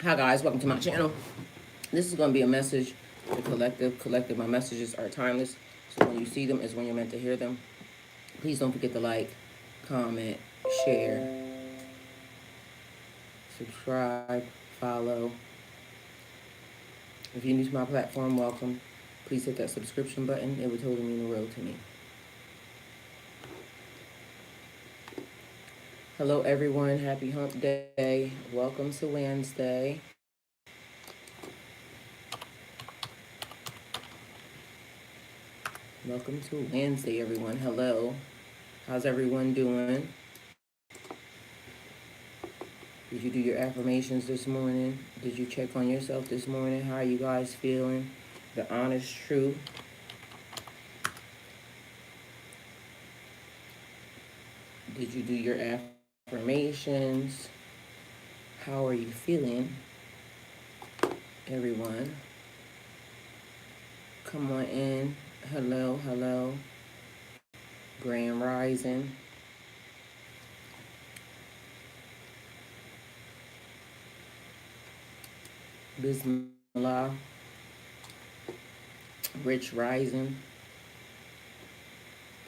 Hi guys, welcome to my channel. This is going to be a message to collective. My messages are timeless, so when you see them is when you're meant to hear them. Please don't forget to like, comment, share, subscribe, follow. If you're new to my platform, welcome. Please hit that subscription button. It would totally mean the world to me. Hello everyone, happy hump day. Welcome to Wednesday. Welcome to Wednesday, everyone. Hello. How's everyone doing? Did you do your affirmations this morning? Did you check on yourself this morning? How are you guys feeling? The honest truth. Did you do your affirmations? How are you feeling, everyone? Come on in. Hello, hello. Grand Rising. Bismillah. Rich Rising.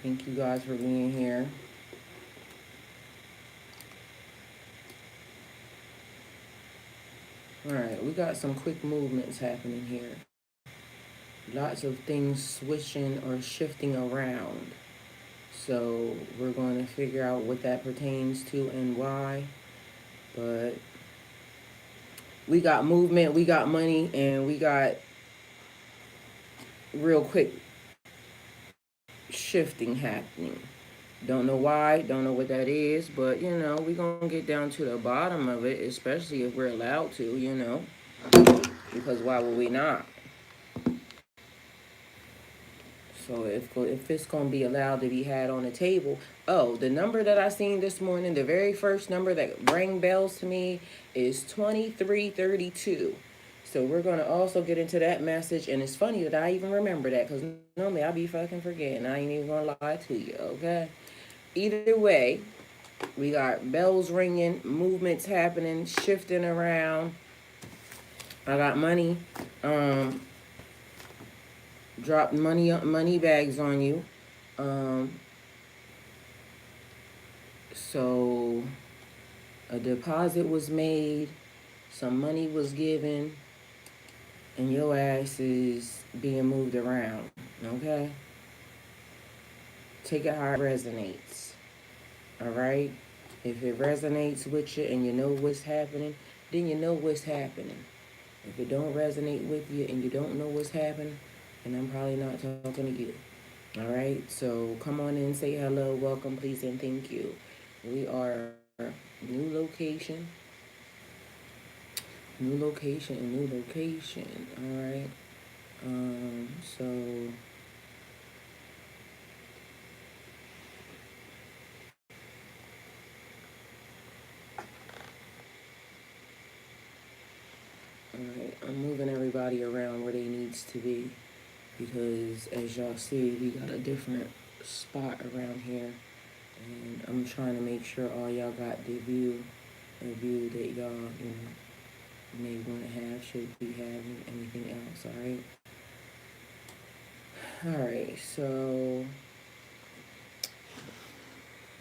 Thank you guys for being here. All right, we got some quick movements happening here. Lots of things switching or shifting around. So we're going to figure out what that pertains to and why. But we got movement, we got money, and we got real quick shifting happening. Don't know why, don't know what that is, but we're going to get down to the bottom of it, especially if we're allowed to, because why would we not? So if it's going to be allowed to be had on the table, the number that I seen this morning, the very first number that rang bells to me is 2332. So we're going to also get into that message, and it's funny that I even remember that because normally I be fucking forgetting. I ain't even going to lie to you, okay? Either way, we got bells ringing, movements happening, shifting around. I got money. Dropped money bags on you. So a deposit was made, some money was given, and your ass is being moved around. Okay? Take it how it resonates. Alright? If it resonates with you and you know what's happening, then you know what's happening. If it don't resonate with you and you don't know what's happening, then I'm probably not talking to you. Alright? So come on in, say hello, welcome, please, and thank you. We are new location, and new location. All right. So all right, I'm moving everybody around where they needs to be because as y'all see, we got a different spot around here, and I'm trying to make sure all y'all got the view that y'all may want to have, should be having, anything else. All right. All right. So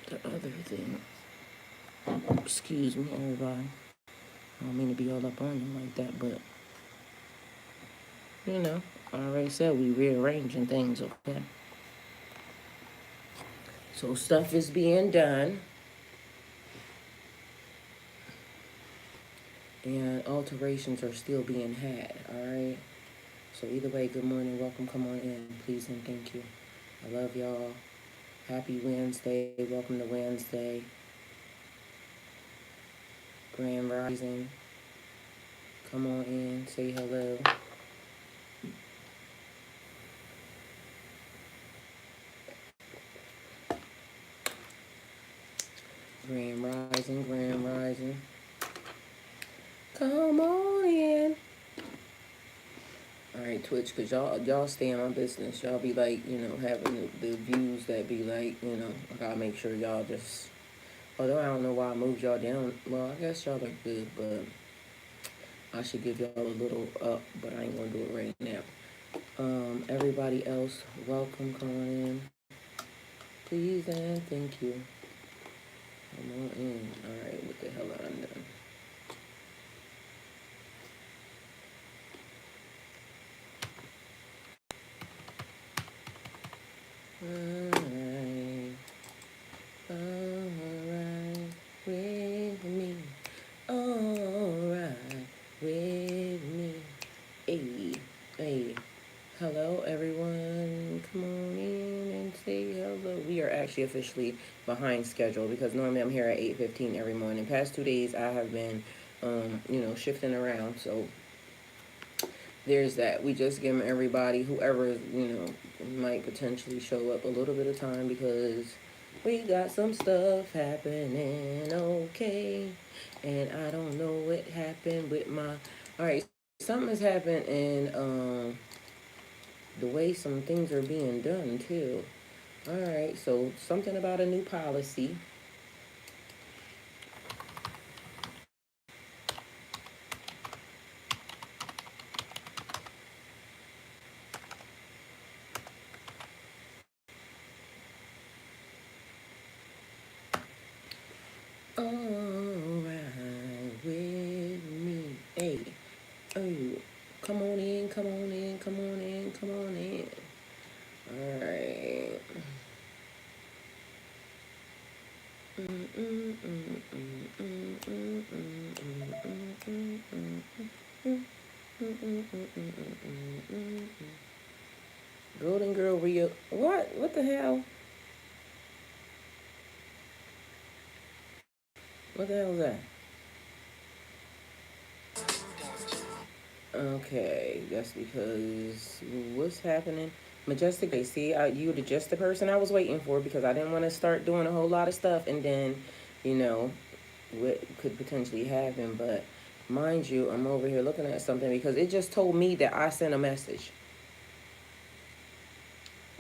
the other thing. Excuse me, everybody. I don't mean to be all up on them like that, but I already said we rearranging things, okay? So stuff is being done, and alterations are still being had, all right? So either way, good morning, welcome, come on in, please and thank you. I love y'all. Happy Wednesday, welcome to Wednesday. Grand Rising, come on in, say hello. Grand Rising, Grand Rising. Come on in. All right, Twitch, because y'all stay in my business. Y'all be like, having the views that be like, I gotta make sure y'all just. Although I don't know why I moved y'all down. Well, I guess y'all are good, but I should give y'all a little up, but I ain't gonna do it right now. Everybody else, welcome, come on in. Please and thank you. Come on in. Alright, what the hell I done? Alright. Alright with me. Alright with me. Hey, hey. Hello, everyone. Come on in and say hello. We are actually officially behind schedule because normally I'm here at 8:15 every morning. Past 2 days I have been, shifting around. So there's that. We just give everybody, whoever, might potentially show up a little bit of time because we got some stuff happening, okay? And I don't know what happened with my. All right, something has happened in the way some things are being done too. All right, so something about a new policy. All right with me. Hey, oh, come on in, come on in, come on in, come on in. All right. Golden Girl Rio. What? What the hell? What the hell is that? Okay, that's because what's happening? Majestic Day. See, you the just the person I was waiting for because I didn't want to start doing a whole lot of stuff and then, you know, what could potentially happen. But mind you, I'm over here looking at something because it just told me that I sent a message.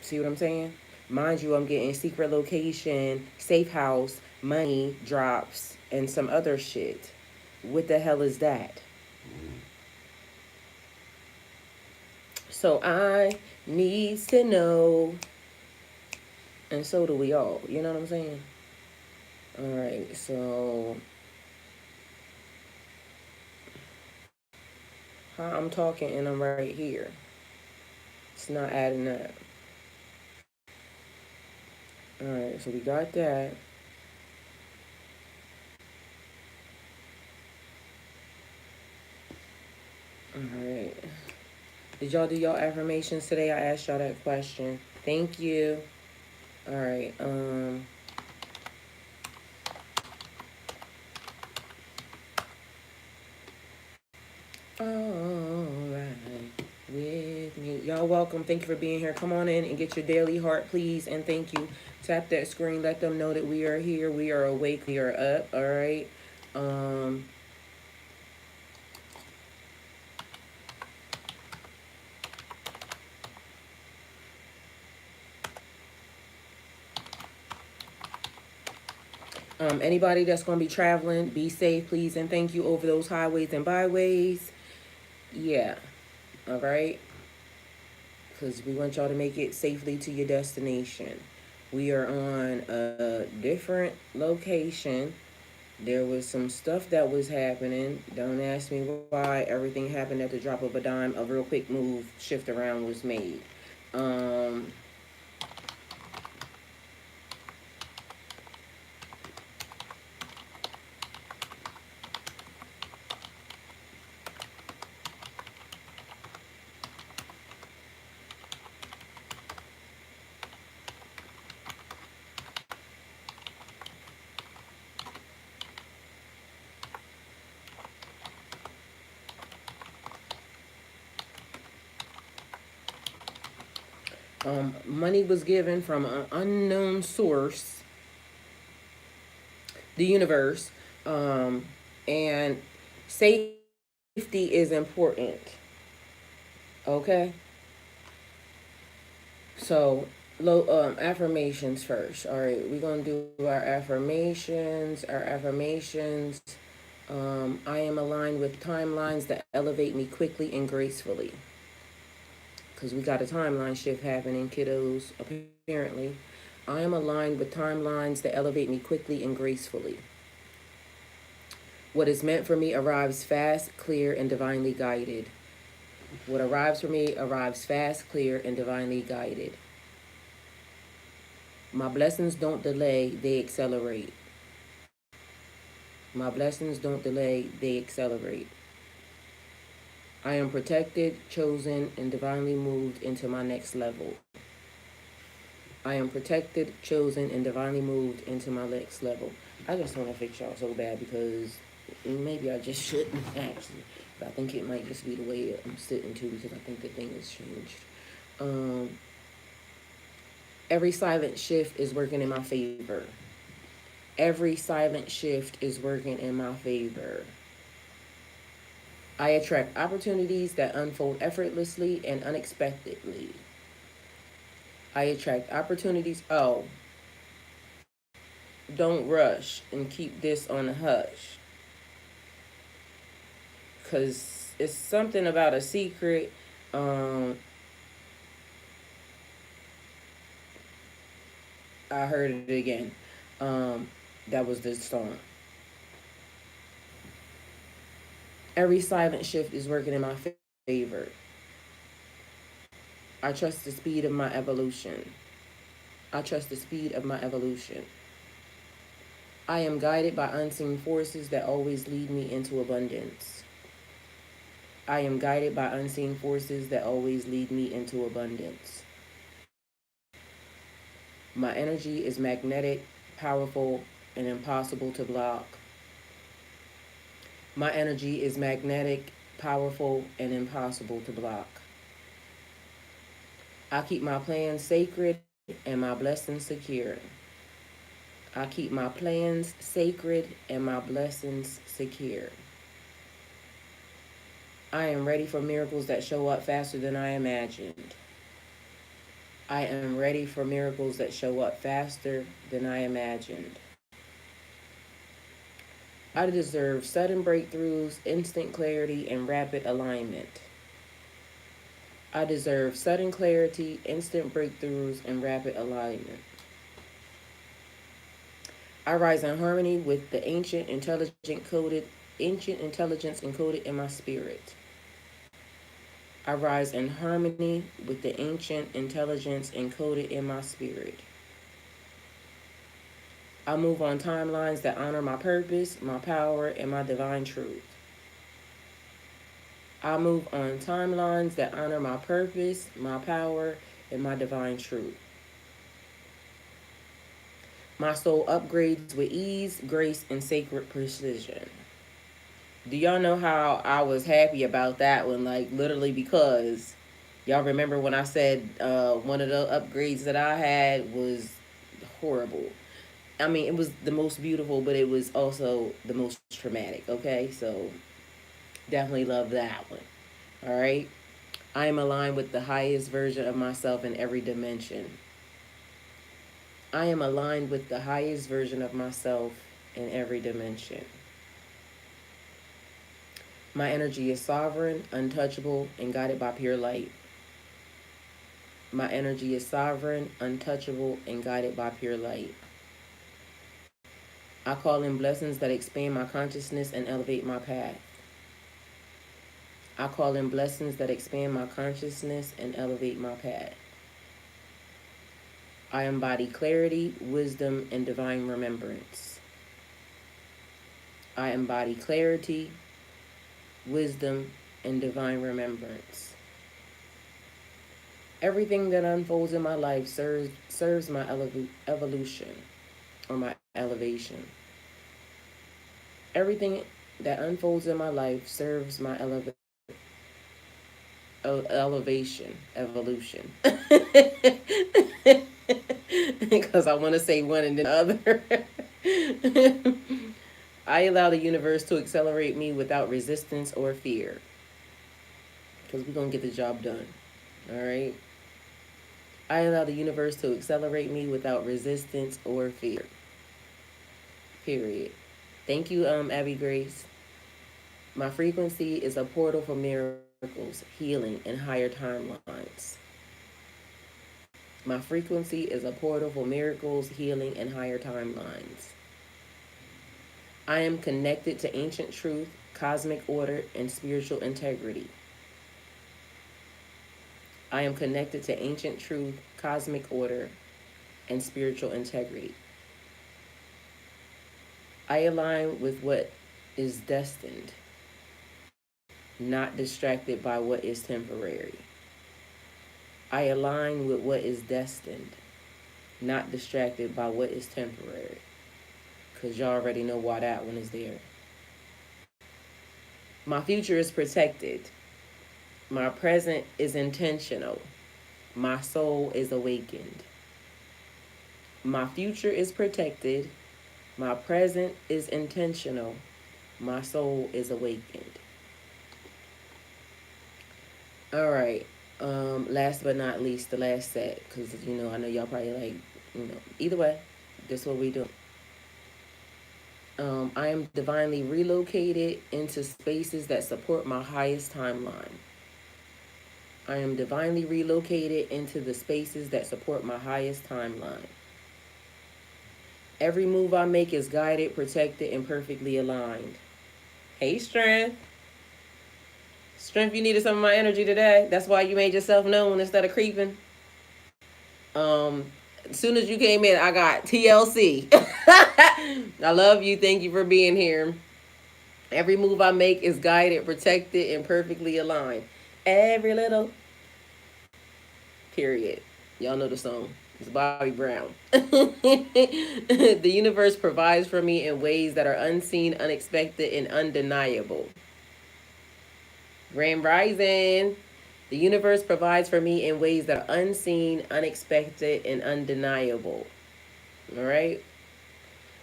See what I'm saying? Mind you, I'm getting secret location, safe house, money drops, and some other shit. What the hell is that? So I needs to know, and so do we all. You know what I'm saying? All right. So how I'm talking and I'm right here. It's not adding up. All right. So we got that. All right. Did y'all do y'all affirmations today? I asked y'all that question. Thank you. All right. All right. With me. Y'all welcome. Thank you for being here. Come on in and get your daily heart, please. And thank you. Tap that screen. Let them know that we are here. We are awake. We are up. All right. Um, anybody that's going to be traveling, be safe, please. And thank you over those highways and byways. Yeah. All right. Because we want y'all to make it safely to your destination. We are on a different location. There was some stuff that was happening. Don't ask me why. Everything happened at the drop of a dime. A real quick move, shift around was made. Um, money was given from an unknown source, the universe, and safety is important. Okay, so affirmations first. All right, we're gonna do our affirmations. Our affirmations. I am aligned with timelines that elevate me quickly and gracefully. Because we got a timeline shift happening, kiddos, apparently. I am aligned with timelines that elevate me quickly and gracefully. What is meant for me arrives fast, clear, and divinely guided. What arrives for me arrives fast, clear, and divinely guided. My blessings don't delay, they accelerate. My blessings don't delay, they accelerate. I am protected, chosen, and divinely moved into my next level. I am protected, chosen, and divinely moved into my next level. I just want to fix y'all so bad because maybe I just shouldn't actually. But I think it might just be the way I'm sitting too because I think the thing has changed. Every silent shift is working in my favor. Every silent shift is working in my favor. I attract opportunities that unfold effortlessly and unexpectedly. I attract opportunities. Oh, don't rush and keep this on the hush. Because it's something about a secret. I heard it again. That was the song. Every silent shift is working in my favor. I trust the speed of my evolution. I trust the speed of my evolution. I am guided by unseen forces that always lead me into abundance. I am guided by unseen forces that always lead me into abundance. My energy is magnetic, powerful, and impossible to block. My energy is magnetic, powerful, and impossible to block. I keep my plans sacred and my blessings secure. I keep my plans sacred and my blessings secure. I am ready for miracles that show up faster than I imagined. I am ready for miracles that show up faster than I imagined. I deserve sudden breakthroughs, instant clarity, and rapid alignment. I deserve sudden clarity, instant breakthroughs, and rapid alignment. I rise in harmony with the ancient intelligence encoded in my spirit. I rise in harmony with the ancient intelligence encoded in my spirit. I move on timelines that honor my purpose, my power, and my divine truth. I move on timelines that honor my purpose, my power, and my divine truth. My soul upgrades with ease, grace, and sacred precision. Do y'all know how I was happy about that one? Like, literally, because y'all remember when I said one of the upgrades that I had was horrible. I mean, it was the most beautiful, but it was also the most traumatic, okay? So, definitely love that one. All right? I am aligned with the highest version of myself in every dimension. I am aligned with the highest version of myself in every dimension. My energy is sovereign, untouchable, and guided by pure light. My energy is sovereign, untouchable, and guided by pure light. I call in blessings that expand my consciousness and elevate my path. I call in blessings that expand my consciousness and elevate my path. I embody clarity, wisdom, and divine remembrance. I embody clarity, wisdom, and divine remembrance. Everything that unfolds in my life serves my evolution or my elevation. Everything that unfolds in my life serves my elevation, evolution. Because I want to say one and then the other. I allow the universe to accelerate me without resistance or fear. Because we're going to get the job done. All right? I allow the universe to accelerate me without resistance or fear. Period. Thank you, Abby Grace. My frequency is a portal for miracles, healing, and higher timelines. My frequency is a portal for miracles, healing, and higher timelines. I am connected to ancient truth, cosmic order, and spiritual integrity. I am connected to ancient truth, cosmic order, and spiritual integrity. I align with what is destined, not distracted by what is temporary. I align with what is destined, not distracted by what is temporary. Because y'all already know why that one is there. My future is protected. My present is intentional. My soul is awakened. My future is protected. My present is intentional. My soul is awakened. All right. Last but not least, the last set, because I know y'all probably like, either way, this is what we do. I am divinely relocated into spaces that support my highest timeline. I am divinely relocated into the spaces that support my highest timeline. Every move I make is guided, protected, and perfectly aligned. Hey, Strength. Strength, you needed some of my energy today. That's why you made yourself known instead of creeping. As soon as you came in, I got TLC. I love you. Thank you for being here. Every move I make is guided, protected, and perfectly aligned. Every little. Period. Y'all know the song. It's Bobby Brown. The universe provides for me in ways that are unseen, unexpected, and undeniable. Grand Rising. The universe provides for me in ways that are unseen, unexpected, and undeniable. All right?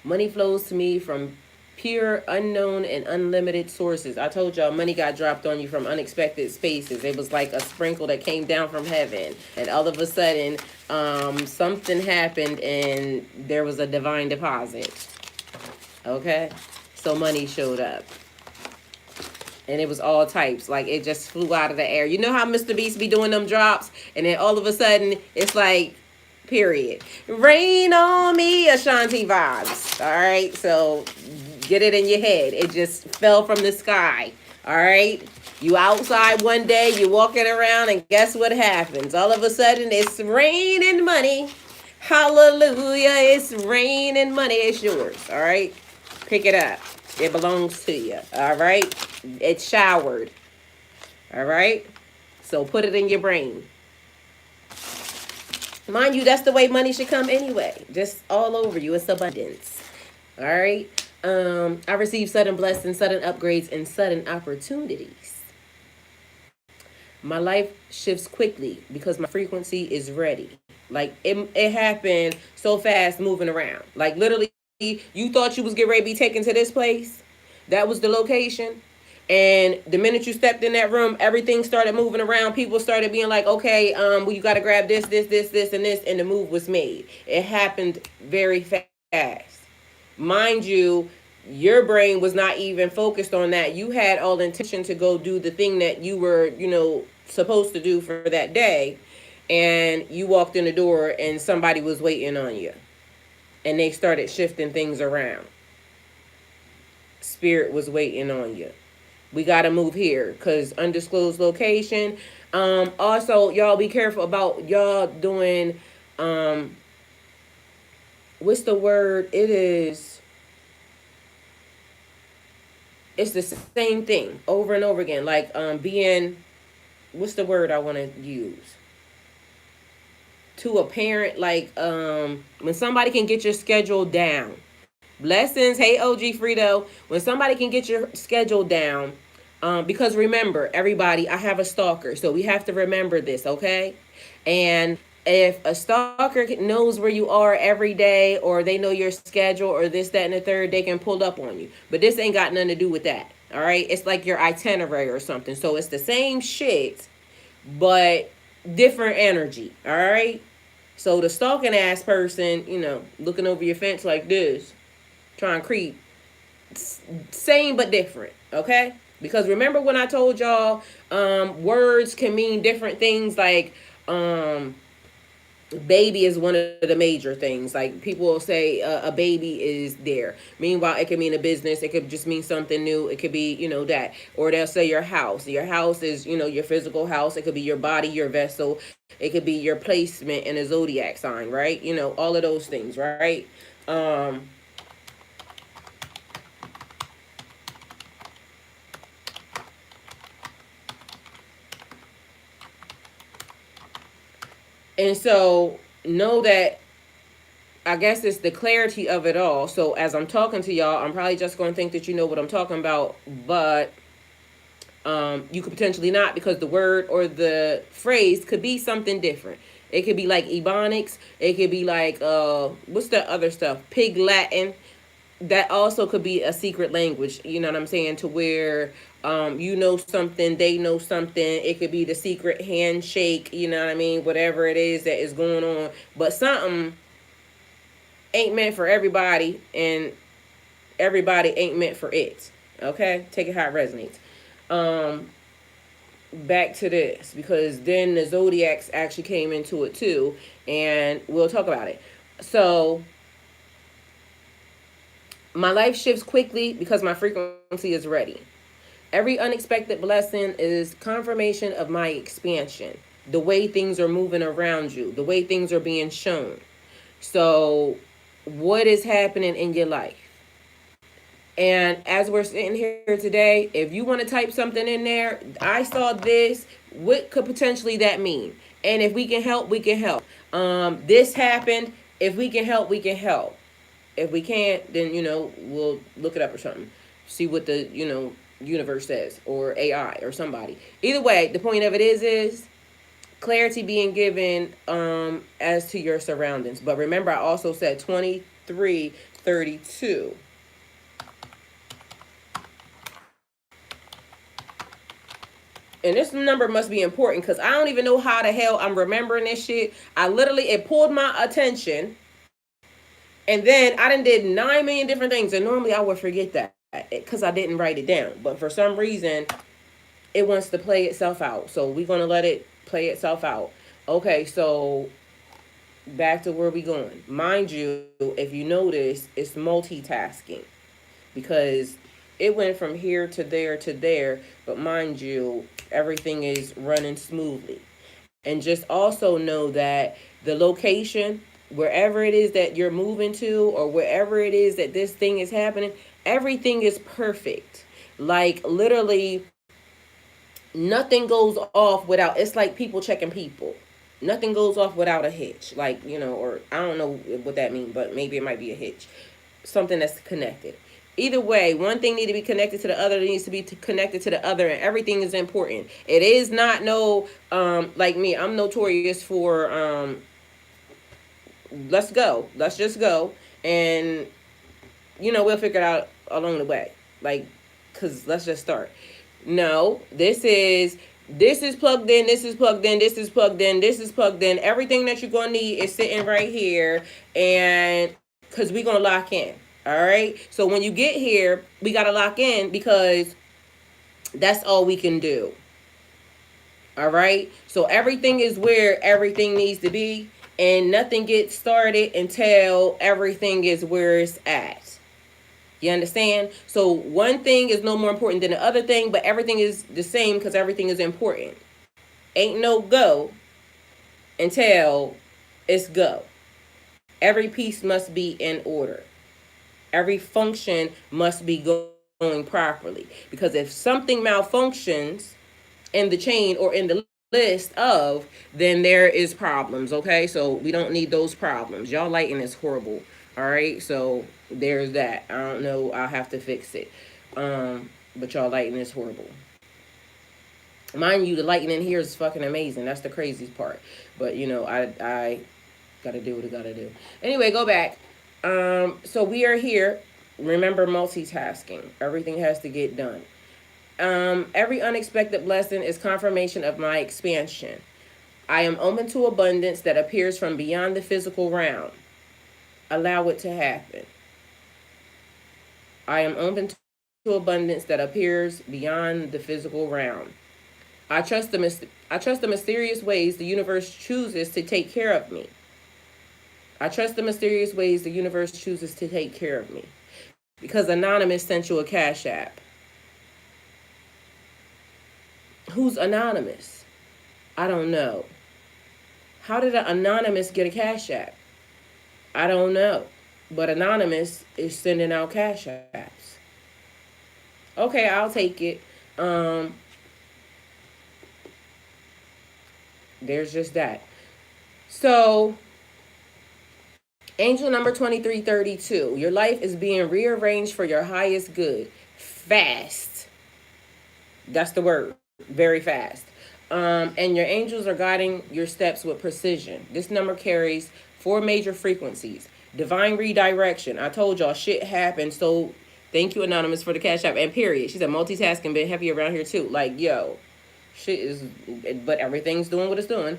Money flows to me from pure, unknown, and unlimited sources. I told y'all money got dropped on you from unexpected spaces. It was like a sprinkle that came down from heaven. And all of a sudden, something happened and there was a divine deposit. Okay? So money showed up. And it was all types. Like, it just flew out of the air. You know how Mr. Beast be doing them drops? And then all of a sudden, it's like, period. Rain on me, Ashanti vibes. All right? So, get it in your head. It just fell from the sky. All right? You outside one day, you walking around, and guess what happens? All of a sudden, it's rain and money. Hallelujah. It's rain and money. It's yours. All right? Pick it up. It belongs to you. All right? It's showered. All right? So put it in your brain. Mind you, that's the way money should come anyway. Just all over you. It's abundance. All right? I receive sudden blessings, sudden upgrades, and sudden opportunities. My life shifts quickly because my frequency is ready. Like, it happened so fast moving around. Like, literally, you thought you was getting ready to be taken to this place. That was the location. And the minute you stepped in that room, everything started moving around. People started being like, okay, well, you got to grab this, and this. And the move was made. It happened very fast. Mind you, your brain was not even focused on that. You had all intention to go do the thing that you were, supposed to do for that day. And you walked in the door and somebody was waiting on you. And they started shifting things around. Spirit was waiting on you. We got to move here because undisclosed location. Also, y'all be careful about y'all doing, what's the word? It's the same thing over and over again. Like, being, what's the word I want to use? To a parent, like, when somebody can get your schedule down. Blessings. Hey, OG Frito. When somebody can get your schedule down, because remember, everybody, I have a stalker, so we have to remember this, okay? And if a stalker knows where you are every day, or they know your schedule, or this, that, and the third, they can pull up on you. But this ain't got nothing to do with that, all right? It's like your itinerary or something. So it's the same shit, but different energy, all right? So the stalking ass person, looking over your fence like this, trying to creep, same but different, okay? Because remember when I told y'all, words can mean different things. Like, baby is one of the major things. Like, people will say a baby is there. Meanwhile, it could mean a business. It could just mean something new. It could be, that. Or they'll say your house. Your house is, your physical house. It could be your body, your vessel. It could be your placement in a zodiac sign, right? All of those things, right? Um, and so know that, I guess it's the clarity of it all. So as I'm talking to y'all, I'm probably just going to think that you know what I'm talking about, but you could potentially not, because the word or the phrase could be something different. It could be like Ebonics. It could be like, what's the other stuff? Pig Latin. That also could be a secret language. You know what I'm saying? To where you know something, they know something. It could be the secret handshake. You know what I mean? Whatever it is that is going on, but something ain't meant for everybody, and everybody ain't meant for it. Okay, take it how it resonates. Um, Back to this, because then the zodiacs actually came into it too, and we'll talk about it. So my life shifts quickly because my frequency is ready. Every unexpected blessing is confirmation of my expansion. The way things are moving around you, the way things are being shown. So, what is happening in your life? And as we're sitting here today, if you want to type something in there, I saw this. What could potentially that mean? And if we can help, we can help. This happened. If we can help, we can help. If we can't, then we'll look it up or something. See what the universe says, or AI or somebody. Either way, the point of it is clarity being given as to your surroundings. But remember, I also said 2332. And this number must be important, because I don't even know how the hell I'm remembering this shit. I literally, it pulled my attention. And then I done did 9 million different things. And normally I would forget that because I didn't write it down. But for some reason, it wants to play itself out. So we're going to let it play itself out. Okay, so back to where we going. Mind you, if you notice, it's multitasking, because it went from here to there to there. But mind you, everything is running smoothly. And just also know that the location, wherever it is that you're moving to, or wherever it is that this thing is happening, everything is perfect. Like, literally, nothing goes off without, it's like people checking people. Nothing goes off without a hitch. Like, or I don't know what that means, but maybe it might be a hitch. Something that's connected. Either way, one thing needs to be connected to the other, needs to be connected to the other, and everything is important. It is not no, like me, I'm notorious for, let's go. Let's just go. And, we'll figure it out along the way. Like, because let's just start. No, this is plugged in, this is plugged in, this is plugged in, this is plugged in. Everything that you're going to need is sitting right here. And because we're going to lock in. All right. So when you get here, we got to lock in, because that's all we can do. All right. So everything is where everything needs to be. And nothing gets started until everything is where it's at. You understand? So one thing is no more important than the other thing, but everything is the same because everything is important. Ain't no go until it's go. Every piece must be in order. Every function must be going properly. Because if something malfunctions in the chain or in the list of, then there is problems. Okay, so we don't need those problems. Y'all lighting is horrible. All right, so there's that. I don't know, I'll have to fix it. But y'all lighting is horrible. Mind you, the lighting in here is fucking amazing. That's the craziest part. But I gotta do what I gotta do. Anyway, go back. So we are here. Remember, multitasking. Everything has to get done. Every unexpected blessing is confirmation of my expansion. I am open to abundance that appears from beyond the physical realm. Allow it to happen. I am open abundance that appears beyond the physical realm. I trust the mysterious ways the universe chooses to take care of me. I trust the mysterious ways the universe chooses to take care of me. Because Anonymous sent you a Cash App. Who's Anonymous? I don't know. How did an Anonymous get a Cash App? I don't know. But Anonymous is sending out Cash Apps. Okay, I'll take it. There's just that. So, angel number 2332. Your life is being rearranged for your highest good. Fast. That's the word. Very fast. And your angels are guiding your steps with precision. This number carries 4 major frequencies. Divine redirection. I told y'all shit happened. So thank you, Anonymous, for the Cash App. And period. She said multitasking been heavy around here too. Like, yo, shit is, but everything's doing what it's doing.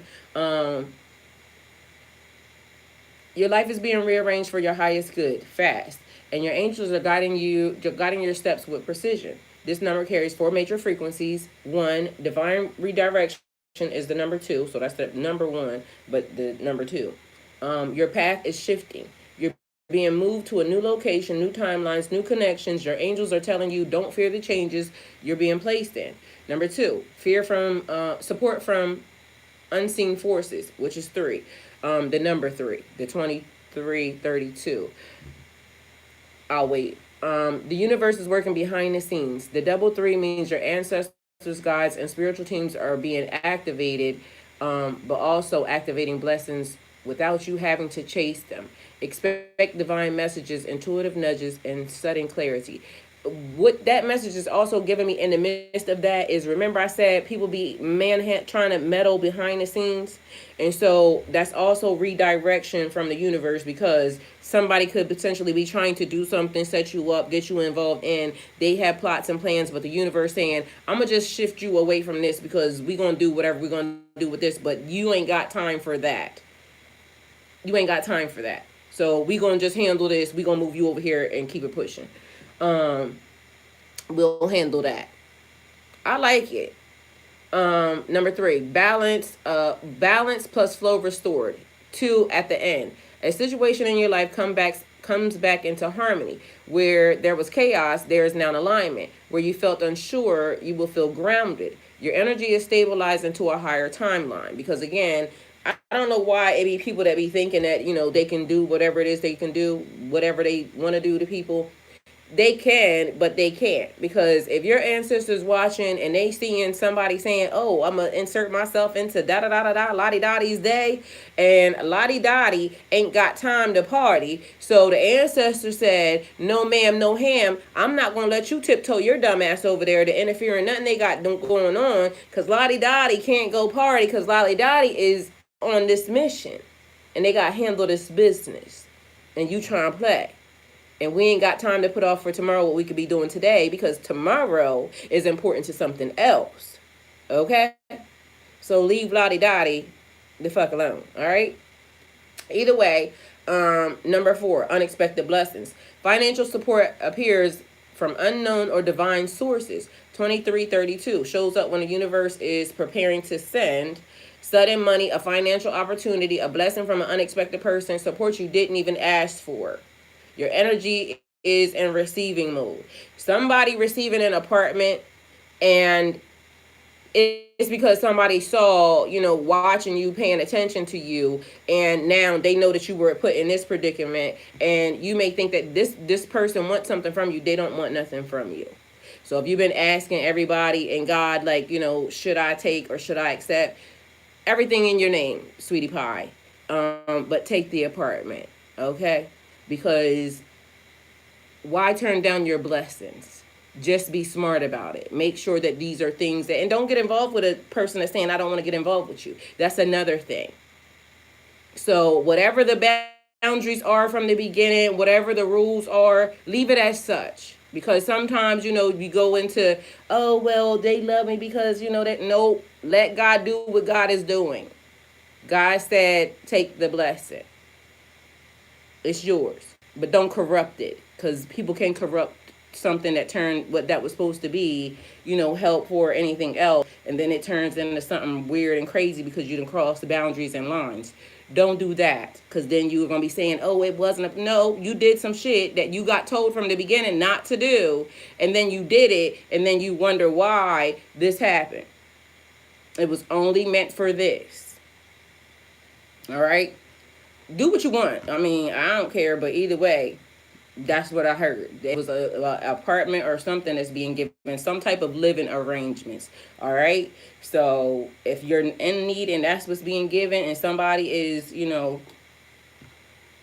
Your life is being rearranged for your highest good, fast. And your angels are guiding your steps with precision. This number carries 4 major frequencies. 1, divine redirection is the number 2. So that's the number 1, but the number 2. Your path is shifting. You're being moved to a new location, new timelines, new connections. Your angels are telling you don't fear the changes you're being placed in. Number 2, support from unseen forces, which is 3. The number 3, the 2332. I'll wait. The universe is working behind the scenes. The double 3 means your ancestors, guides, and spiritual teams are being activated, but also activating blessings without you having to chase them. Expect divine messages, intuitive nudges, and sudden clarity. What that message is also giving me in the midst of that is, remember I said people be trying to meddle behind the scenes, and so that's also redirection from the universe, because somebody could potentially be trying to do something, set you up, get you involved in. They have plots and plans, but the universe saying, I'm gonna just shift you away from this because we're gonna do whatever we're gonna do with this, but you ain't got time for that. You ain't got time for that. So we gonna just handle this. We gonna move you over here and keep it pushing. We'll handle that. I like it. Number 3, balance plus flow restored. 2, at the end. A situation in your life comes back into harmony. Where there was chaos, there is now alignment. Where you felt unsure, you will feel grounded. Your energy is stabilized into a higher timeline. Because again, I don't know why it be people that be thinking that, they can do whatever it is they can do, whatever they want to do to people. They can, but they can't. Because if your ancestors watching and they seeing somebody saying, oh, I'm going to insert myself into da-da-da-da-da, Lottie-Dottie's day, and Lottie-Dottie ain't got time to party. So the ancestor said, no ma'am, no ham, I'm not going to let you tiptoe your dumb ass over there to interfere in nothing they got going on, because Lottie-Dottie can't go party because Lottie-Dottie is on this mission. And they got to handle this business. And you trying to play. And we ain't got time to put off for tomorrow what we could be doing today, because tomorrow is important to something else. Okay? So leave Lottie Dottie the fuck alone. All right? Either way, number 4, unexpected blessings. Financial support appears from unknown or divine sources. 2332 shows up when the universe is preparing to send sudden money, a financial opportunity, a blessing from an unexpected person, support you didn't even ask for. Your energy is in receiving mode. Somebody receiving an apartment, and it's because somebody saw, watching you, paying attention to you, and now they know that you were put in this predicament, and you may think that this person wants something from you. They don't want nothing from you. So if you've been asking everybody and God, should I take or should I accept? Everything in your name, sweetie pie. But take the apartment, okay? Because why turn down your blessings? Just be smart about it. Make sure that these are things that, and don't get involved with a person that's saying, I don't want to get involved with you. That's another thing. So whatever the boundaries are from the beginning, whatever the rules are, leave it as such. Because sometimes, you go into, oh, well, they love me because, that. No, let God do what God is doing. God said, take the blessing. It's yours. But don't corrupt it, because people can corrupt something that turned what that was supposed to be, you know, help or anything else, and then it turns into something weird and crazy because you didn't cross the boundaries and lines. Don't do that, because then you're gonna be saying, "Oh, it wasn't a." No, you did some shit that you got told from the beginning not to do, and then you did it, and then you wonder why this happened. It was only meant for this. All right, do what you want. I mean, I don't care, but either way, that's what I heard. It was a apartment or something that's being given, some type of living arrangements. All right. So if you're in need and that's what's being given, and somebody is, you know,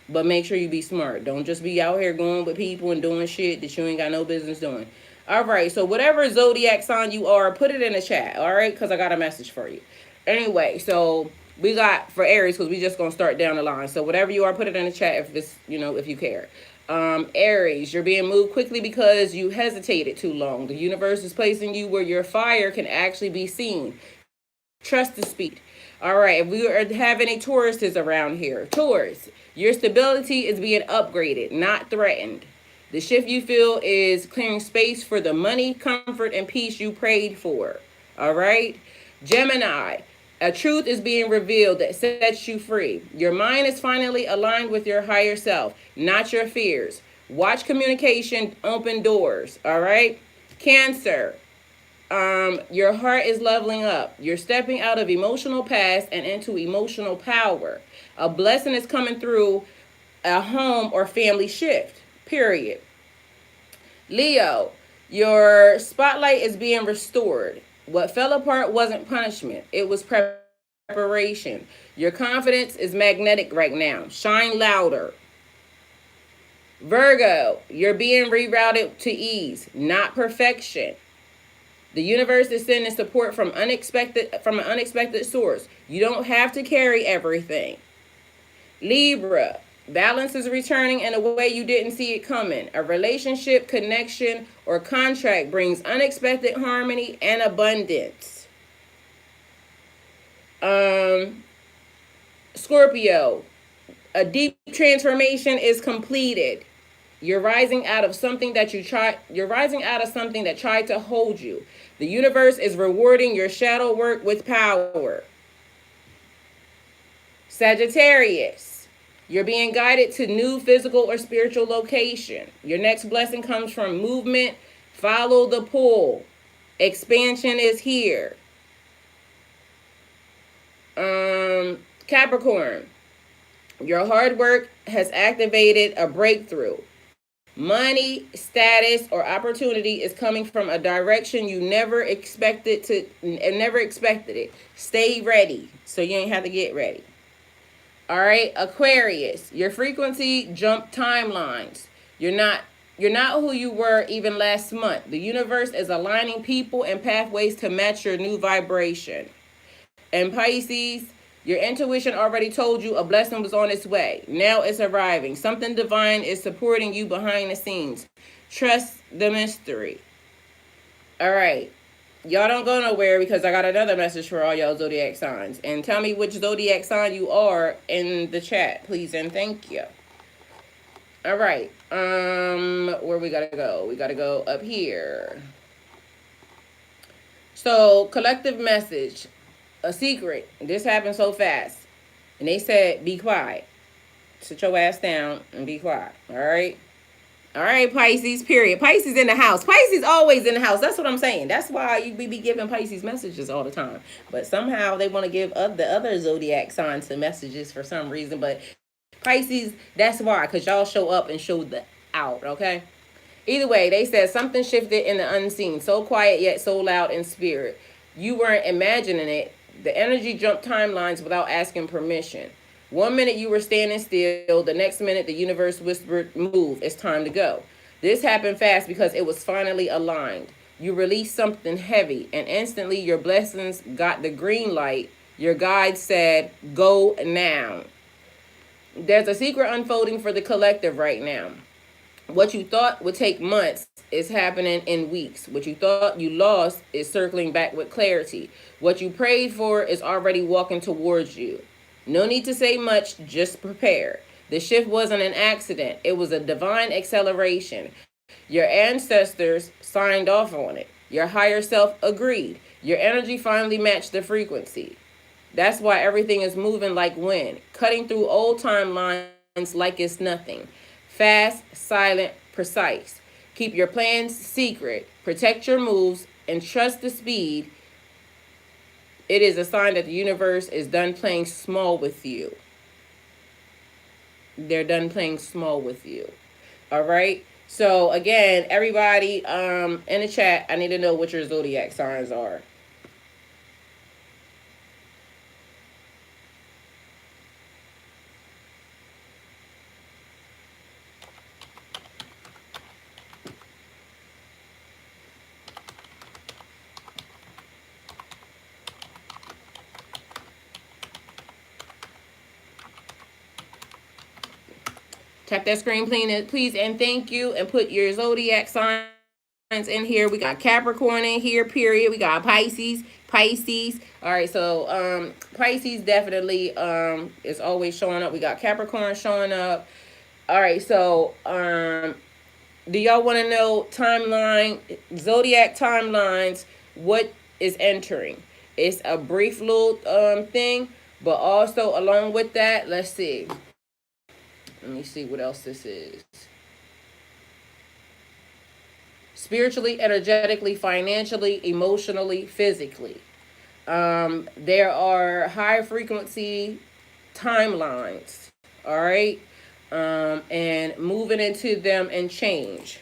but make sure you be smart. Don't just be out here going with people and doing shit that you ain't got no business doing. All right. So whatever zodiac sign you are, put it in the chat. All right, because I got a message for you. Anyway, so we got for Aries, because we just gonna start down the line. So whatever you are, put it in the chat if it's, you know, if you care. Aries, you're being moved quickly because you hesitated too long. The universe is placing you where your fire can actually be seen. Trust the speed. All right, if we have any Tauruses around here, Taurus, your stability is being upgraded, not threatened. The shift you feel is clearing space for the money, comfort, and peace you prayed for. All right, Gemini, a truth is being revealed that sets you free. Your mind is finally aligned with your higher self, not your fears. Watch communication open doors. All right. Cancer, your heart is leveling up. You're stepping out of emotional past and into emotional power. A blessing is coming through a home or family shift. Period. Leo, your spotlight is being restored. What fell apart wasn't punishment, it was preparation. Your confidence is magnetic right now. Shine louder. Virgo, you're being rerouted to ease, not perfection. The universe is sending support from an unexpected source. You don't have to carry everything. Libra, balance is returning in a way you didn't see it coming. A relationship, connection, or contract brings unexpected harmony and abundance. Scorpio, a deep transformation is completed. You're rising out of something that tried to hold you. The universe is rewarding your shadow work with power. Sagittarius, you're being guided to new physical or spiritual location. Your next blessing comes from movement. Follow the pull. Expansion is here. Capricorn, your hard work has activated a breakthrough. Money, status, or opportunity is coming from a direction you never expected it. Stay ready so you ain't have to get ready. All right, Aquarius, your frequency jumped timelines. You're not who you were even last month. The universe is aligning people and pathways to match your new vibration. And Pisces, your intuition already told you a blessing was on its way. Now it's arriving. Something divine is supporting you behind the scenes. Trust the mystery. All right. Y'all don't go nowhere because I got another message for all y'all zodiac signs. And tell me which zodiac sign you are in the chat, please and thank you. All right. Where we gotta go? We gotta go up here. So, collective message. A secret. This happened so fast. And they said, be quiet. Sit your ass down and be quiet. All right? All right, Pisces, period. Pisces in the house. Pisces always in the house. That's what I'm saying. That's why we be giving Pisces messages all the time. But somehow they want to give the other zodiac signs some messages for some reason. But Pisces, that's why. Because y'all show up and show the out, okay? Either way, they said something shifted in the unseen. So quiet yet so loud in spirit. You weren't imagining it. The energy jumped timelines without asking permission. 1 minute you were standing still. The next minute the universe whispered, move, it's time to go. This happened fast because it was finally aligned. You released something heavy and instantly your blessings got the green light. Your guide said, go now. There's a secret unfolding for the collective right now. What you thought would take months is happening in weeks. What you thought you lost is circling back with clarity. What you prayed for is already walking towards you. No need to say much, just prepare. The shift wasn't an accident. It was a divine acceleration. Your ancestors signed off on it. Your higher self agreed. Your energy finally matched the frequency. That's why everything is moving like wind, cutting through old timelines like it's nothing. Fast, silent, precise. Keep your plans secret, protect your moves, and trust the speed. It is a sign that the universe is done playing small with you. They're done playing small with you. All right. So again, everybody in the chat, I need to know what your zodiac signs are. Tap that screen, please, and thank you, and put your zodiac signs in here. We got Capricorn in here, period. We got Pisces. All right, so Pisces definitely is always showing up. We got Capricorn showing up. All right, so do y'all want to know timeline, zodiac timelines? What is entering? It's a brief little thing, but also along with that, let's see. Let me see what else this is. Spiritually, energetically, financially, emotionally, physically. There are high frequency timelines, all right? And moving into them and change.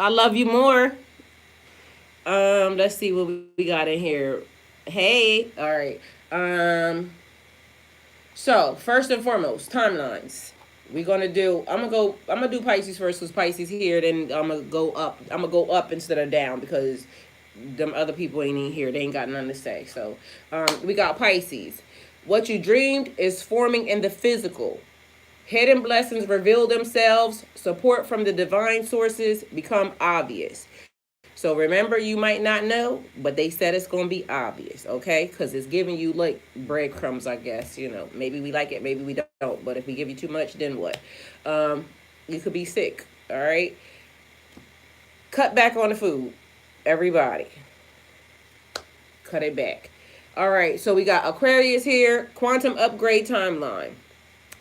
I love you more. Let's see what we got in here. Hey, all right. So first and foremost, timelines. We're gonna do. I'm gonna do Pisces first because Pisces here. Then I'm gonna go up. I'm gonna go up instead of down because them other people ain't in here. They ain't got nothing to say. So, we got Pisces. What you dreamed is forming in the physical. Hidden blessings reveal themselves. Support from the divine sources become obvious. So remember, you might not know, but they said it's going to be obvious, okay? Because it's giving you like breadcrumbs, I guess. You know, maybe we like it, maybe we don't. But if we give you too much, then what? You could be sick, all right? Cut back on the food, everybody. Cut it back. All right, so we got Aquarius here, quantum upgrade timeline.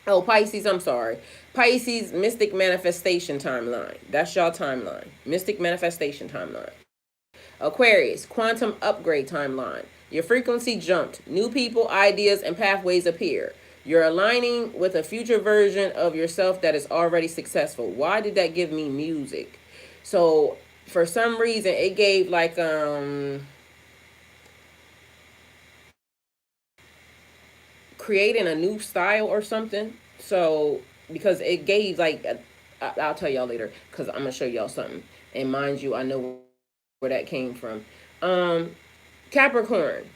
Oh, Pisces, I'm sorry. Pisces, mystic manifestation timeline. That's y'all timeline. Mystic manifestation timeline. Aquarius, quantum upgrade timeline. Your frequency jumped. New people, ideas, and pathways appear. You're aligning with a future version of yourself that is already successful. Why did that give me music? So, for some reason, it gave like, creating a new style or something. So because it gave like I'll tell y'all later because I'm gonna show y'all something. And mind you, I know where that came from. Capricorn,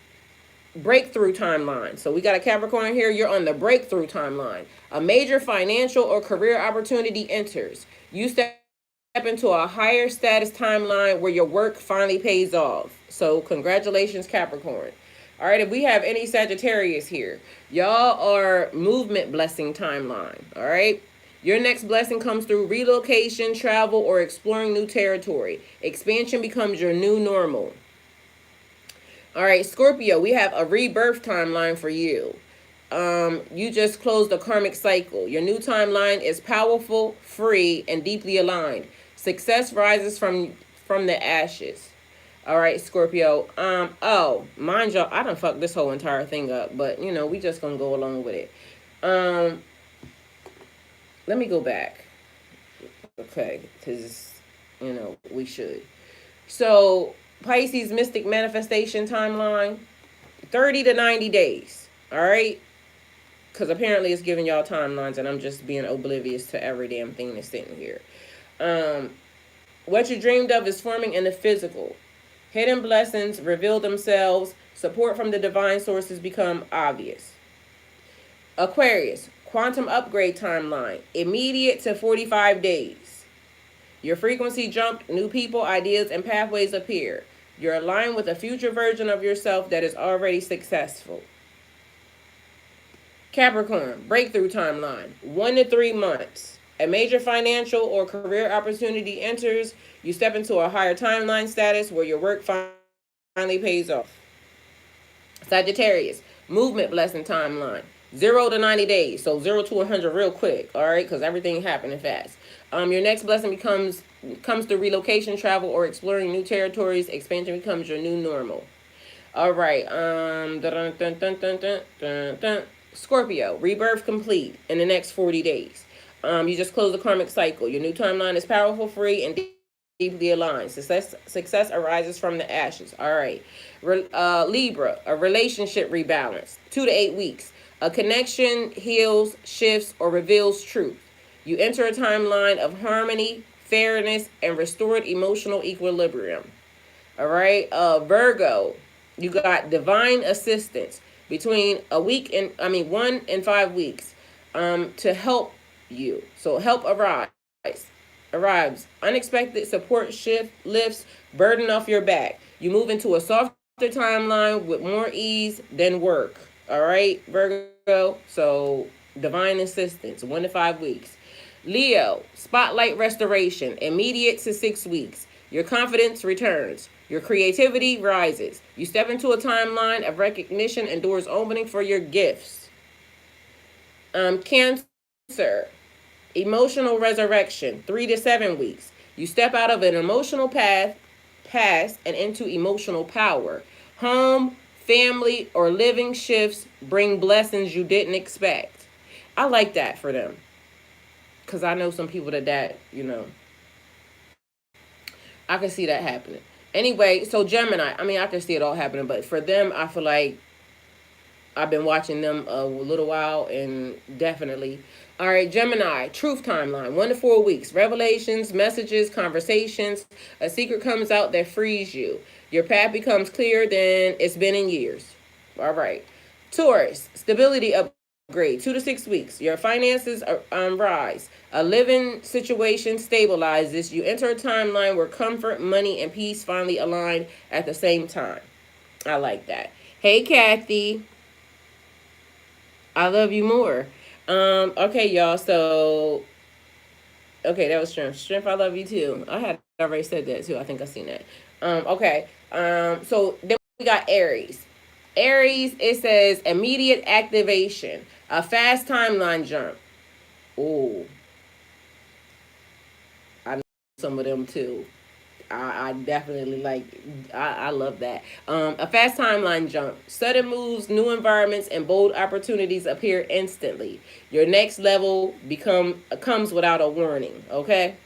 breakthrough timeline. So we got a Capricorn here. You're on the breakthrough timeline. A major financial or career opportunity enters. You step into a higher status timeline where your work finally pays off. So congratulations, Capricorn. All right, if we have any Sagittarius here, y'all are movement blessing timeline. All right. Your next blessing comes through relocation, travel, or exploring new territory. Expansion becomes your new normal. All right, Scorpio, we have a rebirth timeline for you. You just closed a karmic cycle. Your new timeline is powerful, free, and deeply aligned. Success rises from the ashes. All right, Scorpio. Oh, mind y'all, I done fucked this whole entire thing up, but you know, we just gonna go along with it. Let me go back. Okay, because you know, we should. So, Pisces mystic manifestation timeline, 30 to 90 days. All right? Because apparently it's giving y'all timelines and I'm just being oblivious to every damn thing that's sitting here. What you dreamed of is forming in the physical. Hidden blessings reveal themselves. Support from the divine sources become obvious. Aquarius, quantum upgrade timeline, immediate to 45 days. Your frequency jumped, new people, ideas, and pathways appear. You're aligned with a future version of yourself that is already successful. Capricorn, breakthrough timeline, 1 to 3 months. A major financial or career opportunity enters. You step into a higher timeline status where your work finally pays off. Sagittarius, movement blessing timeline, 0 to 90 days. So 0 to 100 real quick, all right, because everything happening fast. Your next blessing comes through relocation, travel, or exploring new territories. Expansion becomes your new normal. All right. Scorpio, rebirth complete in the next 40 days. You just close the karmic cycle. Your new timeline is powerful, free, and deeply aligned. Success arises from the ashes. All right. Libra, a relationship rebalance, 2 to 8 weeks. A connection heals, shifts, or reveals truth. You enter a timeline of harmony, fairness, and restored emotional equilibrium. All right. Virgo, you got divine assistance between 1 and 5 weeks to help you. So help arrives. Unexpected support shift lifts burden off your back. You move into a softer timeline with more ease than work. All right, Virgo. So divine assistance, 1 to 5 weeks. Leo, spotlight restoration, immediate to 6 weeks. Your confidence returns. Your creativity rises. You step into a timeline of recognition and doors opening for your gifts. Cancer, emotional resurrection, 3 to 7 weeks. You step out of an emotional past and into emotional power. Home, family, or living shifts bring blessings you didn't expect. I like that for them. Because I know some people that, I can see that happening. Anyway, so Gemini, I can see it all happening, but for them, I feel like I've been watching them a little while, and definitely. All right, Gemini, truth timeline, 1 to 4 weeks. Revelations, messages, conversations. A secret comes out that frees you. Your path becomes clearer than it's been in years. All right. Taurus, stability upgrade, 2 to 6 weeks. Your finances rise. A living situation stabilizes. You enter a timeline where comfort, money, and peace finally align at the same time. I like that. Hey, Kathy. I love you more. Okay, y'all. So, okay, that was Strength. Strength, I love you too. I had already said that too. I think I seen that. Okay. So then we got Aries. Aries, it says immediate activation, a fast timeline jump. Ooh, I know some of them too. I definitely I love that. A fast timeline jump. Sudden moves, new environments, and bold opportunities appear instantly. Your next level comes without a warning. Okay.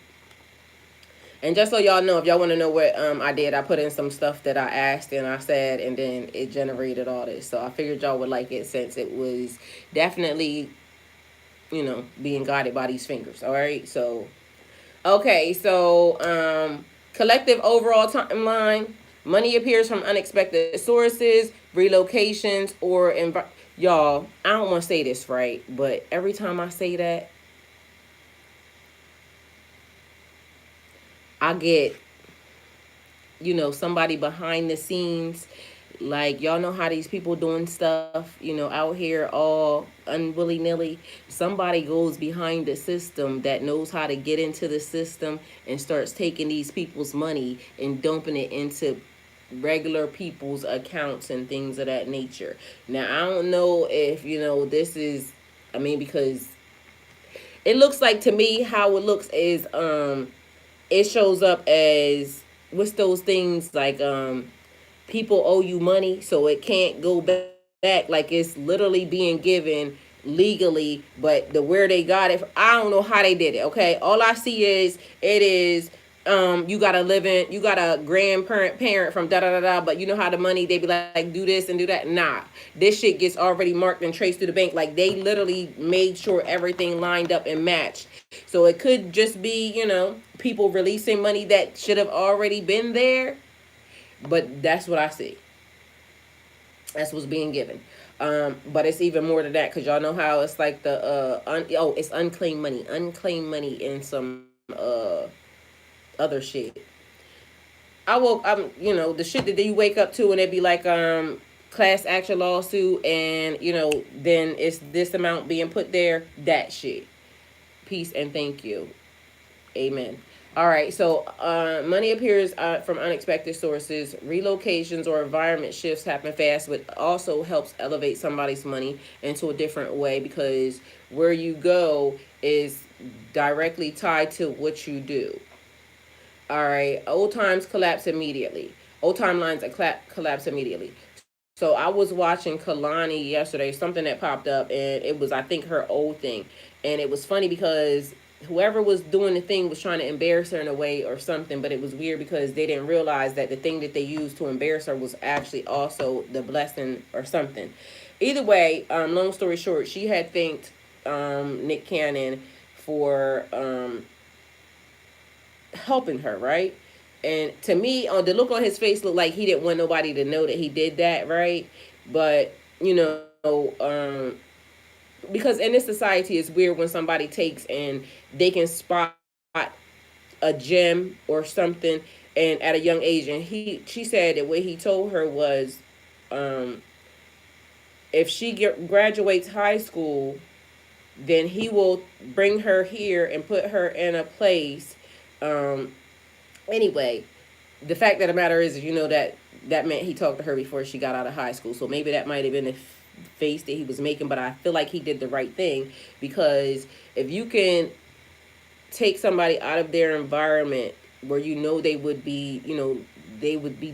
And just so y'all know, if y'all want to know what I did, I put in some stuff that I asked and I said, and then it generated all this. So I figured y'all would like it since it was definitely, being guided by these fingers. All right. So, okay. So, collective overall timeline. Money appears from unexpected sources, relocations, or y'all, I don't want to say this right, but every time I say that, I get, somebody behind the scenes. Like, y'all know how these people doing stuff, out here all unwilly nilly. Somebody goes behind the system that knows how to get into the system and starts taking these people's money and dumping it into regular people's accounts and things of that nature. Now, I don't know if, this is, because it looks like to me how it looks is, it shows up as, what's those things like, people owe you money, so it can't go back. Like, it's literally being given legally, but where they got it, I don't know how they did it. Okay, all I see is it is you got a grandparent from da da da da, but you know how the money, they be like do this and do that. Nah, this shit gets already marked and traced to the bank. Like, they literally made sure everything lined up and matched. So it could just be, people releasing money that should have already been there. But that's what I see. That's what's being given. But it's even more than that, because y'all know how it's like it's unclaimed money, and some other shit. The shit that you wake up to and it be like, class action lawsuit, and then it's this amount being put there. That shit. Peace and thank you. Amen. All right, so money appears from unexpected sources. Relocations or environment shifts happen fast, but also helps elevate somebody's money into a different way, because where you go is directly tied to what you do. All right, old times collapse immediately. Old timelines collapse immediately. So I was watching Kalani yesterday, something that popped up, and it was, I think, her old thing. And it was funny because whoever was doing the thing was trying to embarrass her in a way or something, but it was weird because they didn't realize that the thing that they used to embarrass her was actually also the blessing or something. Either way, long story short, she had thanked Nick Cannon for helping her, right? And to me, on the look on his face, looked like he didn't want nobody to know that he did that, right? But because in this society, it's weird when somebody takes and they can spot a gem or something, and at a young age, and she said that what he told her was, um, if she graduates high school, then he will bring her here and put her in a place. Um, anyway, the fact of the matter is, that meant he talked to her before she got out of high school. So maybe that might have been the face that he was making, but I feel like he did the right thing, because if you can take somebody out of their environment where they would be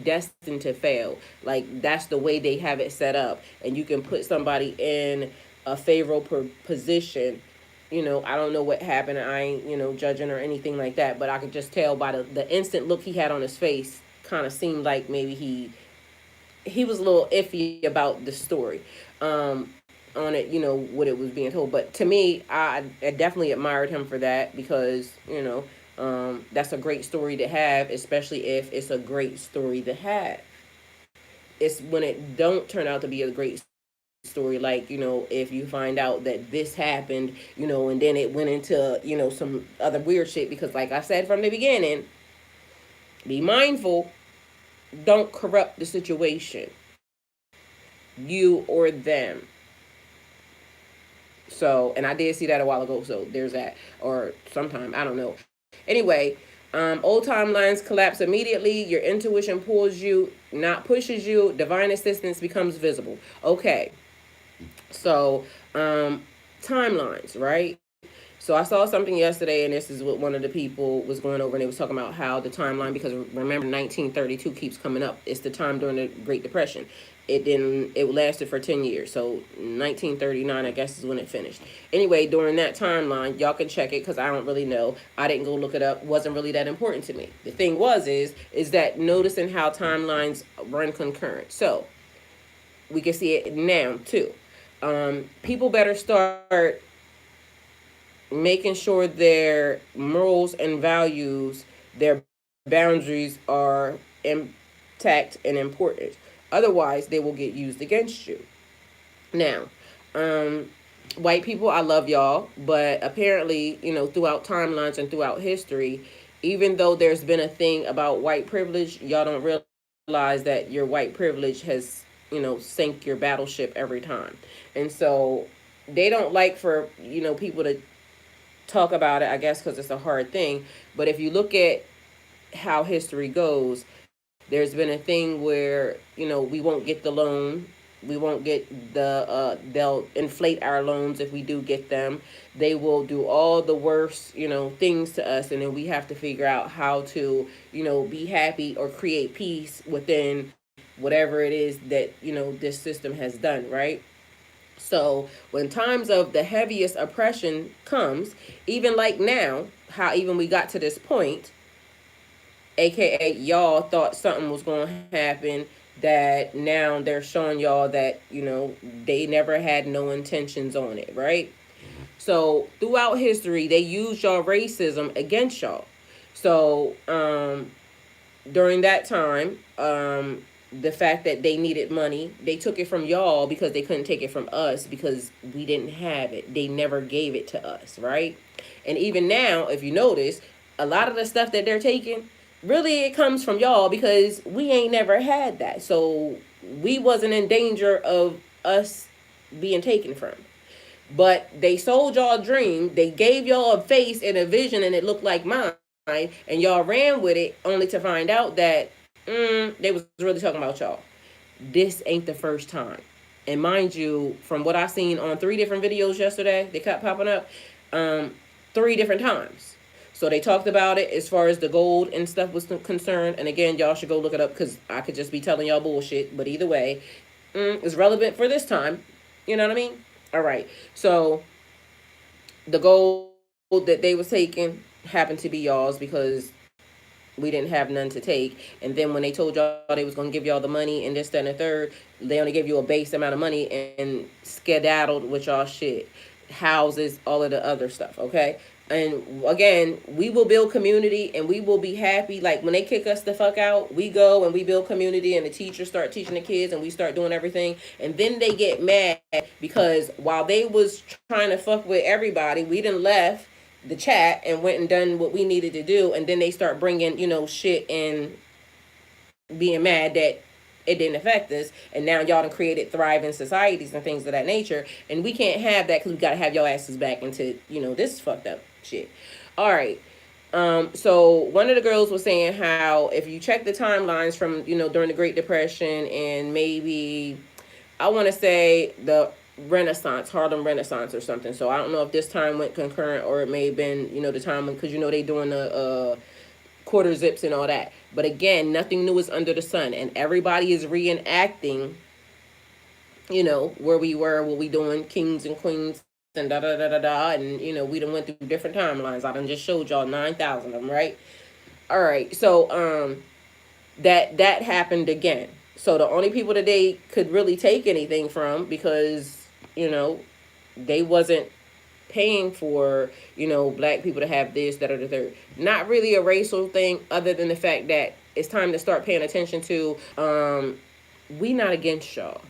destined to fail, like that's the way they have it set up, and you can put somebody in a favorable position. I don't know what happened. I ain't, judging or anything like that, but I could just tell by the instant look he had on his face, kind of seemed like maybe he was a little iffy about the story, on it, what it was being told. But to me, I definitely admired him for that, because that's a great story to have, especially if it's a great story to have. It's when it don't turn out to be a great story, like, if you find out that this happened, and then it went into, some other weird shit, because like I said from the beginning, be mindful, don't corrupt the situation, you or them. So, and I did see that a while ago, so there's that, or sometime, I don't know. Anyway, old timelines collapse immediately. Your intuition pulls you, not pushes you. Divine assistance becomes visible. Okay, so timelines, right? So I saw something yesterday, and this is what one of the people was going over, and they was talking about how the timeline, because remember 1932 keeps coming up. It's the time during the Great Depression. It lasted for 10 years. So 1939, I guess, is when it finished. Anyway, during that timeline, y'all can check it, because I don't really know. I didn't go look it up. Wasn't really that important to me. The thing is that noticing how timelines run concurrent. So we can see it now too. People better start making sure their morals and values, their boundaries are intact and important. Otherwise, they will get used against you. Now, white people, I love y'all, but apparently, throughout timelines and throughout history, even though there's been a thing about white privilege, y'all don't realize that your white privilege has, sank your battleship every time. And so they don't like for, people to talk about it, I guess, because it's a hard thing. But if you look at how history goes, there's been a thing where, we won't get the loan. We won't get they'll inflate our loans if we do get them. They will do all the worst, things to us. And then we have to figure out how to, be happy or create peace within whatever it is that, this system has done, right? So when times of the heaviest oppression comes, even like now, how even we got to this point, aka y'all thought something was going to happen, that now they're showing y'all that, they never had no intentions on it, right? So throughout history, they used y'all racism against y'all. So during that time, the fact that they needed money. They took it from y'all because they couldn't take it from us because we didn't have it. They never gave it to us, right? And even now, if you notice, a lot of the stuff that they're taking, really it comes from y'all because we ain't never had that. So we wasn't in danger of us being taken from. But they sold y'all a dream. They gave y'all a face and a vision, and it looked like mine. And y'all ran with it, only to find out that they was really talking about y'all. This ain't the first time. And mind you, from what I seen on 3 different videos yesterday, they kept popping up 3 different times. So they talked about it as far as the gold and stuff was concerned. And again, y'all should go look it up because I could just be telling y'all bullshit. But either way, it's relevant for this time. You know what I mean? All right. So the gold that they was taking happened to be y'all's because we didn't have none to take. And then when they told y'all they was going to give y'all the money and this, that, and the third, they only gave you a base amount of money and skedaddled with y'all shit. Houses, all of the other stuff, okay? And again, we will build community and we will be happy. Like when they kick us the fuck out, we go and we build community and the teachers start teaching the kids and we start doing everything. And then they get mad because while they was trying to fuck with everybody, we done left the chat and went and done what we needed to do. And then they start bringing, shit and being mad that it didn't affect us, and now y'all done created thriving societies and things of that nature, and we can't have that because we gotta have y'all asses back into this fucked up shit. All right. So one of the girls was saying how if you check the timelines from during the Great Depression and maybe I want to say the Renaissance, Harlem Renaissance or something. So I don't know if this time went concurrent or it may have been the time because they doing the quarter zips and all that. But again, nothing new is under the sun, and everybody is reenacting, where we were, what we doing, kings and queens, and da da da da da, and we done went through different timelines. I done just showed y'all 9,000 of them, right? All right, so that happened again. So the only people that they could really take anything from, because they wasn't paying for black people to have this, that, or the third. Not really a racial thing, other than the fact that it's time to start paying attention to we not against y'all.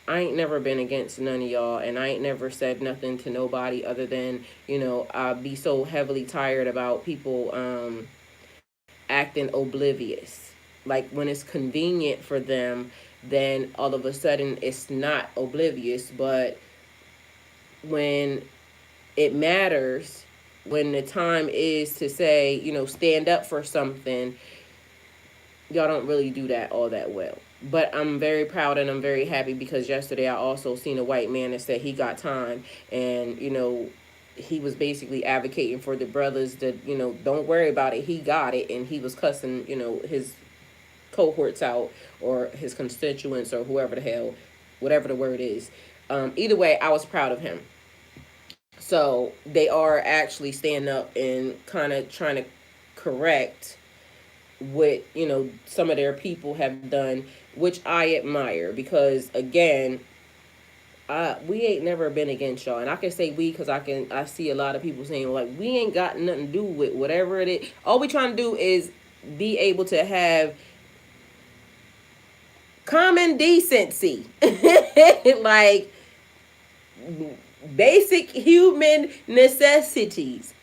I ain't never been against none of y'all, and I ain't never said nothing to nobody other than I'll be so heavily tired about people acting oblivious. Like when it's convenient for them, then all of a sudden it's not oblivious. But when it matters, when the time is to say, stand up for something, y'all don't really do that all that well. But I'm very proud and I'm very happy because yesterday I also seen a white man that said he got time, and he was basically advocating for the brothers that don't worry about it, he got it, and he was cussing his cohorts out or his constituents or whoever the hell, whatever the word is. Either way, I was proud of him. So they are actually standing up and kind of trying to correct what some of their people have done, which I admire, because again, we ain't never been against y'all. And I can say we because I see a lot of people saying like we ain't got nothing to do with whatever it is. All we trying to do is be able to have common decency. Like basic human necessities.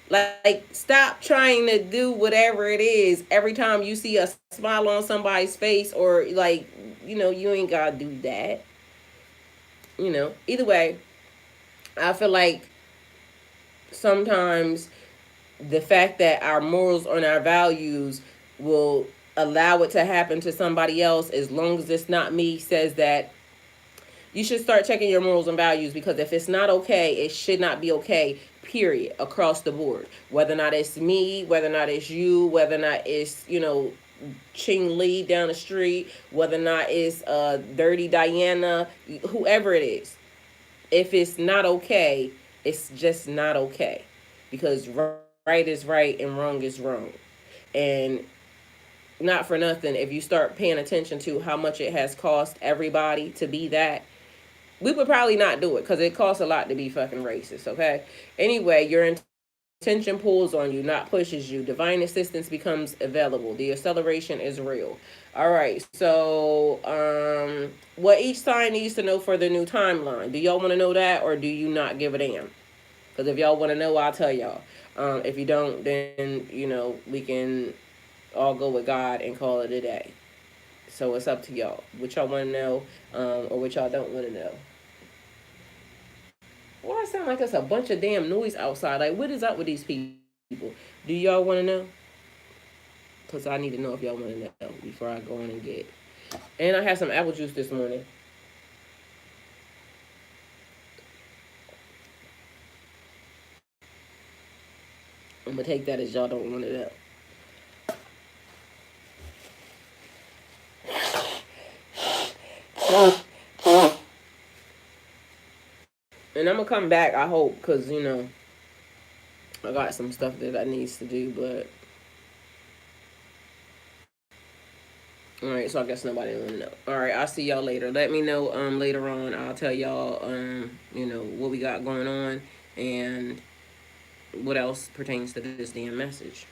Like stop trying to do whatever it is every time you see a smile on somebody's face, or like you ain't gotta do that. Either way, I feel like sometimes the fact that our morals and our values will allow it to happen to somebody else, as long as it's not me, says that you should start checking your morals and values, because if it's not okay, it should not be okay, period, across the board. Whether or not it's me, whether or not it's you, whether or not it's, Ching Lee down the street, whether or not it's Dirty Diana, whoever it is. If it's not okay, it's just not okay. Because right is right and wrong is wrong. And not for nothing, if you start paying attention to how much it has cost everybody to be that, we would probably not do it because it costs a lot to be fucking racist, okay? Anyway, you're in Tension pulls on you, not pushes you. Divine assistance becomes available. The acceleration is real. All right. So, what each sign needs to know for the new timeline? Do y'all want to know that, or do you not give a damn? Because if y'all want to know, I'll tell y'all. If you don't, then we can all go with God and call it a day. So it's up to y'all. What y'all want to know, or what y'all don't want to know. Why it sound like it's a bunch of damn noise outside? Like, what is up with these people? Do y'all want to know? Because I need to know if y'all want to know before I go on and get. And I had some apple juice this morning. I'm going to take that as y'all don't want to know. And I'm going to come back, I hope, because, I got some stuff that I needs to do, but... Alright, so I guess nobody want to know. Alright, I'll see y'all later. Let me know later on. I'll tell y'all, what we got going on and what else pertains to this damn message.